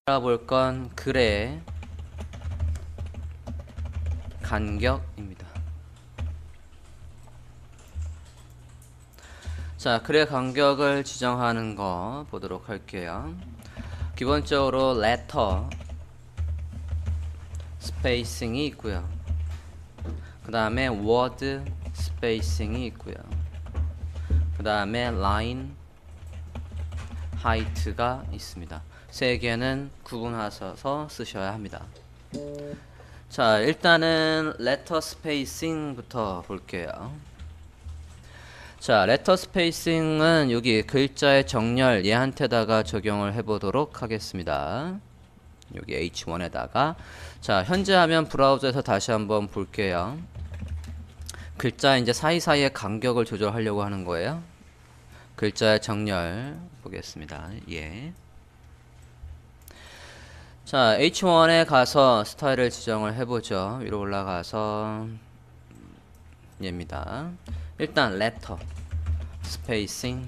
알아볼 건 글의 간격입니다. 자, 글의 간격을 지정하는 거 보도록 할게요. 기본적으로 letter 스페이싱이 있고요. 그 다음에 word 스페이싱이 있고요. 그 다음에 line height가 있습니다. 세 개는 구분하셔서 쓰셔야 합니다. 자, 일단은 letter spacing부터 볼게요. 자, letter spacing은 여기 글자의 정렬 얘한테다가 적용을 해보도록 하겠습니다. 여기 H1에다가 자, 현재 화면 브라우저에서 다시 한번 볼게요. 글자 이제 사이사이의 간격을 조절하려고 하는 거예요. 글자의 정렬 보겠습니다. 예. 자, H1에 가서 스타일을 지정을 해보죠. 위로 올라가서 얘입니다. 일단 letter spacing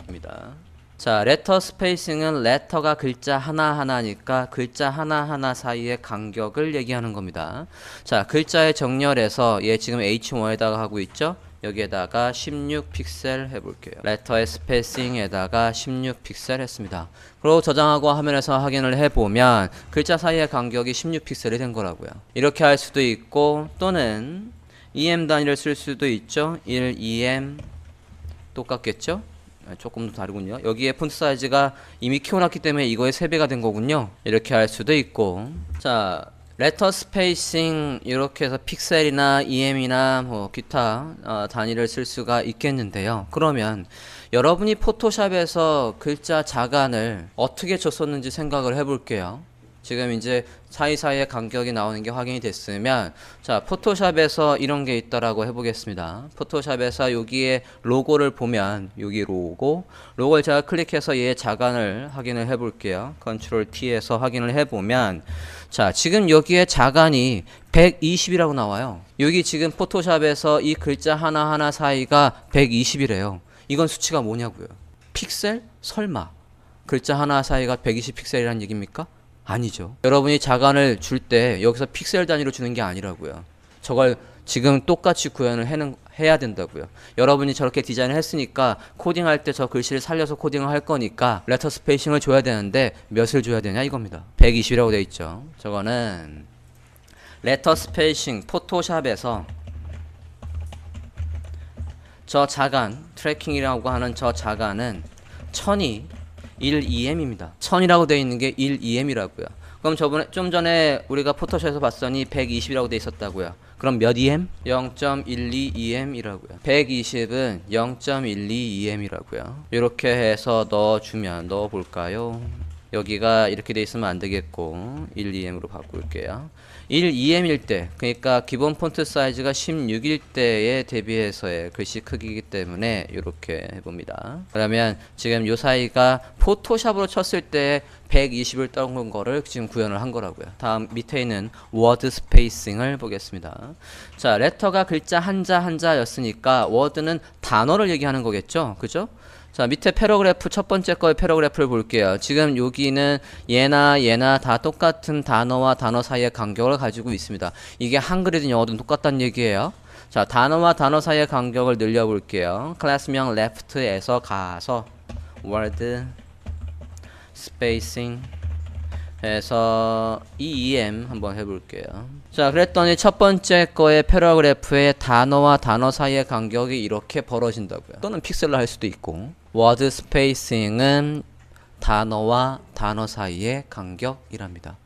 입니다. 자, letter spacing은 letter가 글자 하나하나니까 글자 하나하나 사이의 간격을 얘기하는 겁니다. 자, 글자의 정렬에서 얘 지금 H1에다가 하고 있죠. 여기에다가 16픽셀 해볼게요. letter의 spacing에다가 16픽셀 했습니다. 그리고 저장하고 화면에서 확인을 해보면 글자 사이의 간격이 16픽셀이 된 거라고요. 이렇게 할 수도 있고 또는 EM 단위를 쓸 수도 있죠. 1, 2M 똑같겠죠? 조금 더 다르군요. 여기에 폰트 사이즈가 이미 키워놨기 때문에 이거의 3배가 된 거군요. 이렇게 할 수도 있고 자, letter spacing 이렇게 해서 픽셀이나 EM이나 뭐 기타 단위를 쓸 수가 있겠는데요. 그러면 여러분이 포토샵에서 글자 자간을 어떻게 줬었는지 생각을 해볼게요. 지금 이제 사이사이의 간격이 나오는 게 확인이 됐으면 자, 포토샵에서 이런 게 있다라고 해보겠습니다. 포토샵에서 여기에 로고를 보면 여기 로고를 제가 클릭해서 얘의 자간을 확인을 해볼게요. 컨트롤 T에서 확인을 해보면 자, 지금 여기에 자간이 120이라고 나와요. 여기 지금 포토샵에서 이 글자 하나하나 사이가 120이래요. 이건 수치가 뭐냐고요? 픽셀? 설마 글자 하나 사이가 120픽셀이라는 얘기입니까? 아니죠. 여러분이 자간을 줄 때 여기서 픽셀 단위로 주는 게 아니라고요. 저걸 지금 똑같이 구현을 해야 된다고요. 여러분이 저렇게 디자인을 했으니까 코딩할 때 저 글씨를 살려서 코딩을 할 거니까 레터 스페이싱을 줘야 되는데 몇을 줘야 되냐 이겁니다. 120이라고 되어 있죠. 저거는 레터 스페이싱 포토샵에서 저 자간 트래킹이라고 하는 저 자간은 1000이 1EM입니다. 1000이라고 되어 있는 게 1EM이라고요. 그럼 좀 전에 우리가 포토샵에서 봤더니 120이라고 되어 있었다고요. 그럼 몇 EM? 0.12EM이라고요. 120은 0.12EM이라고요. 이렇게 해서 넣어볼까요? 여기가 이렇게 돼 있으면 안 되겠고 1EM으로 바꿀게요. 1EM일 때, 그러니까 기본 폰트 사이즈가 16일 때에 대비해서의 글씨 크기이기 때문에 이렇게 해봅니다. 그러면 지금 요 사이가 포토샵으로 쳤을 때 120을 떠온 거를 지금 구현을 한 거라고요. 다음 밑에 있는 워드 스페이싱을 보겠습니다. 자, 레터가 글자 한자 한자였으니까 워드는 단어를 얘기하는 거겠죠, 그죠? 자, 밑에 패러그래프 첫 번째 거의 패러그래프를 볼게요. 지금 여기는 얘나 다 똑같은 단어와 단어 사이의 간격을 가지고 있습니다. 이게 한글이든 영어든 똑같다는 얘기예요. 자, 단어와 단어 사이의 간격을 늘려볼게요. 클래스명 left에서 가서 word spacing 해서 EEM 한번 해볼게요. 자, 그랬더니 첫 번째 거의 패러그래프의 단어와 단어 사이의 간격이 이렇게 벌어진다고요. 또는 픽셀로 할 수도 있고 word spacing은 단어와 단어 사이의 간격이랍니다.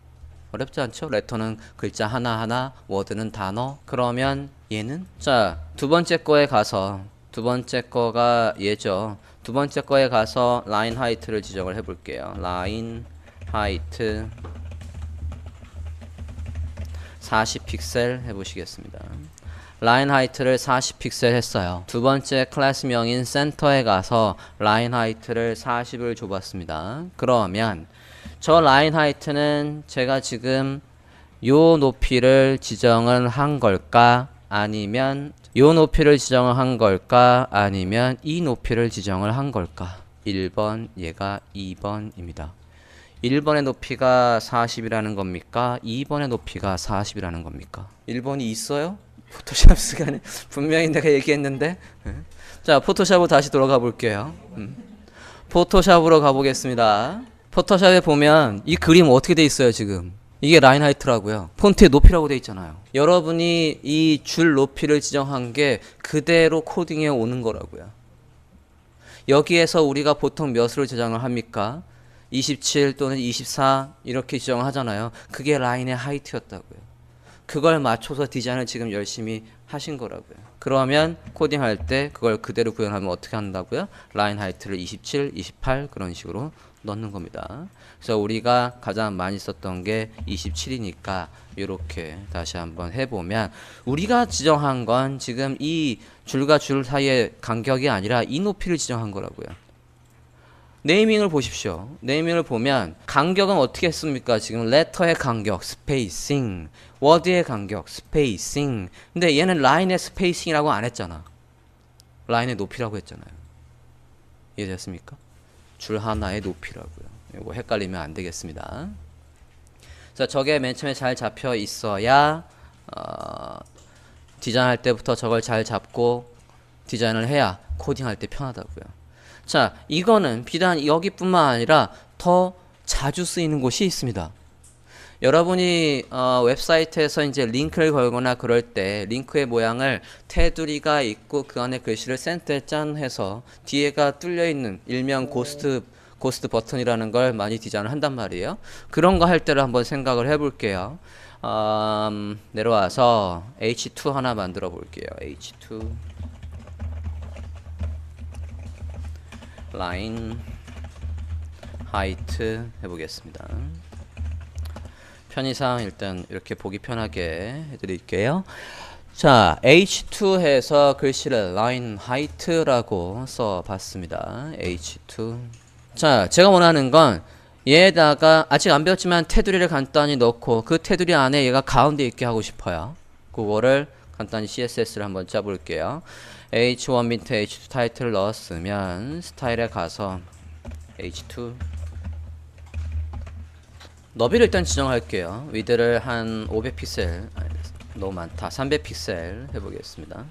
어렵지 않죠? 레터는 글자 하나하나, word는 단어. 그러면 얘는? 자, 두 번째 거에 가서 두 번째 거가 얘죠. 두 번째 거에 가서 line height를 지정을 해볼게요. line height 40픽셀 해보시겠습니다. 라인 하이트를 40픽셀 했어요. 두 번째 클래스명인 센터에 가서 라인 하이트를 40을 줘봤습니다. 그러면 저 라인 하이트는 제가 지금 요 높이를 지정을 한 걸까? 아니면 요 높이를 지정을 한 걸까? 아니면 이 높이를 지정을 한 걸까? 1번, 얘가 2번입니다. 1번의 높이가 40이라는 겁니까? 2번의 높이가 40이라는 겁니까? 1번이 있어요? 포토샵 시간에 분명히 내가 얘기했는데. 자, 포토샵으로 다시 돌아가 볼게요. 포토샵으로 가보겠습니다. 포토샵에 보면 이 그림 어떻게 돼 있어요 지금? 이게 라인 하이트라고요. 폰트의 높이라고 돼 있잖아요. 여러분이 이 줄 높이를 지정한 게 그대로 코딩에 오는 거라고요. 여기에서 우리가 보통 몇으로 지정을 합니까? 27 또는 24 이렇게 지정을 하잖아요. 그게 라인의 하이트였다고요. 그걸 맞춰서 디자인을 지금 열심히 하신 거라고요. 그러면 코딩할 때 그걸 그대로 구현하면 어떻게 한다고요? 라인 하이트를 27, 28 그런 식으로 넣는 겁니다. 그래서 우리가 가장 많이 썼던 게 27이니까 이렇게 다시 한번 해보면 우리가 지정한 건 지금 이 줄과 줄 사이의 간격이 아니라 이 높이를 지정한 거라고요. 네이밍을 보십시오. 네이밍을 보면 간격은 어떻게 했습니까? 지금 레터의 간격, 스페이싱, 워드의 간격, 스페이싱. 근데 얘는 라인의 스페이싱이라고 안 했잖아. 라인의 높이라고 했잖아요. 이해됐습니까? 줄 하나의 높이라고요. 이거 헷갈리면 안 되겠습니다. 자, 저게 맨 처음에 잘 잡혀 있어야 디자인할 때부터 저걸 잘 잡고 디자인을 해야 코딩할 때 편하다고요. 자, 이거는 비단 여기뿐만 아니라 더 자주 쓰이는 곳이 있습니다. 여러분이 웹사이트에서 이제 링크를 걸거나 그럴 때 링크의 모양을 테두리가 있고 그 안에 글씨를 센터에 짠 해서 뒤에가 뚫려 있는 일명 고스트 버튼이라는 걸 많이 디자인을 한단 말이에요. 그런 거 할 때를 한번 생각을 해볼게요. 내려와서 H2 하나 만들어 볼게요. H2 라인 하이트 해보겠습니다. 편의상 일단 이렇게 보기 편하게 해드릴게요. 자, H2 해서 글씨를 라인 하이트라고 써봤습니다. H2. 자, 제가 원하는 건 얘에다가 아직 안 배웠지만 테두리를 간단히 넣고 그 테두리 안에 얘가 가운데 있게 하고 싶어요. 그거를 간단히 CSS를 한번 짜볼게요. H1 밑에 H2 타이틀을 넣었으면 스타일에 가서 H2 너비를 일단 지정할게요. 위드를 한 500픽셀 너무 많다. 300픽셀 해보겠습니다.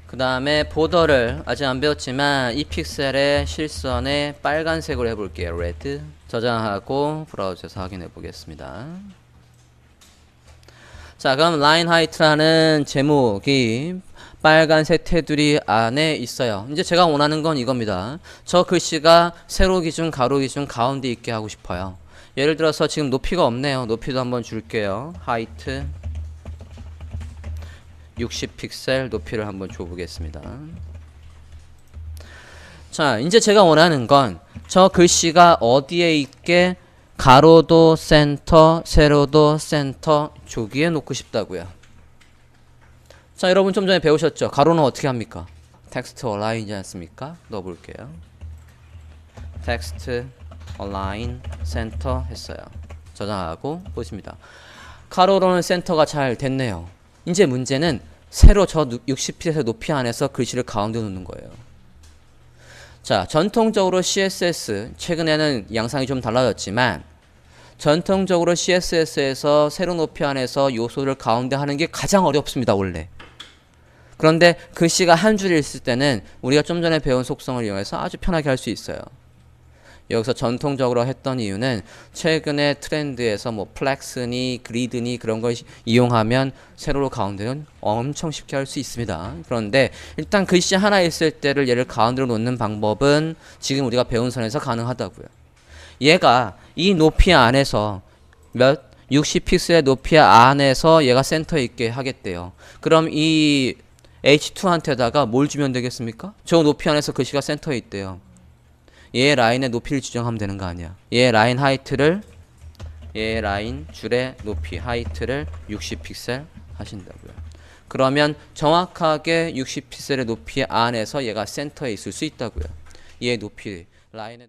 그 다음에 보더를 아직 안 배웠지만 이 픽셀의 실선에 빨간색으로 해볼게요. 레드 저장하고 브라우저에서 확인해 보겠습니다. 자, 그럼 라인 하이트라는 제목이 빨간색 테두리 안에 있어요. 이제 제가 원하는 건 이겁니다. 저 글씨가 세로 기준, 가로 기준 가운데 있게 하고 싶어요. 예를 들어서 지금 높이가 없네요. 높이도 한번 줄게요. 하이트 60픽셀 높이를 한번 줘보겠습니다. 자, 이제 제가 원하는 건 저 글씨가 어디에 있게 가로도 센터, 세로도 센터 저기에 놓고 싶다고요. 자, 여러분 좀 전에 배우셨죠? 가로는 어떻게 합니까? 텍스트 얼라인이지 않습니까? 넣어볼게요. 텍스트 얼라인 센터 했어요. 저장하고 보십니다. 가로로는 센터가 잘 됐네요. 이제 문제는 세로 저 60핏의 높이 안에서 글씨를 가운데 놓는 거예요. 자, 전통적으로 CSS 최근에는 양상이 좀 달라졌지만 전통적으로 CSS에서 세로 높이 안에서 요소를 가운데 하는 게 가장 어렵습니다, 원래. 그런데 글씨가 한 줄이 있을 때는 우리가 좀 전에 배운 속성을 이용해서 아주 편하게 할 수 있어요. 여기서 전통적으로 했던 이유는 최근에 트렌드에서 뭐 플렉스니 그리드니 그런 걸 이용하면 세로로 가운데는 엄청 쉽게 할 수 있습니다. 그런데 일단 글씨 하나 있을 때를 얘를 가운데로 놓는 방법은 지금 우리가 배운 선에서 가능하다고요. 얘가 이 높이 안에서 60픽셀의 높이 안에서 얘가 센터에 있게 하겠대요. 그럼 이 H2한테다가 뭘 주면 되겠습니까? 저 높이 안에서 글씨가 센터에 있대요. 얘 라인의 높이를 지정하면 되는 거 아니야. 얘 라인 하이트를 얘 라인 줄의 높이 하이트를 60픽셀 하신다고요. 그러면 정확하게 60픽셀의 높이 안에서 얘가 센터에 있을 수 있다고요. 얘 높이 라인의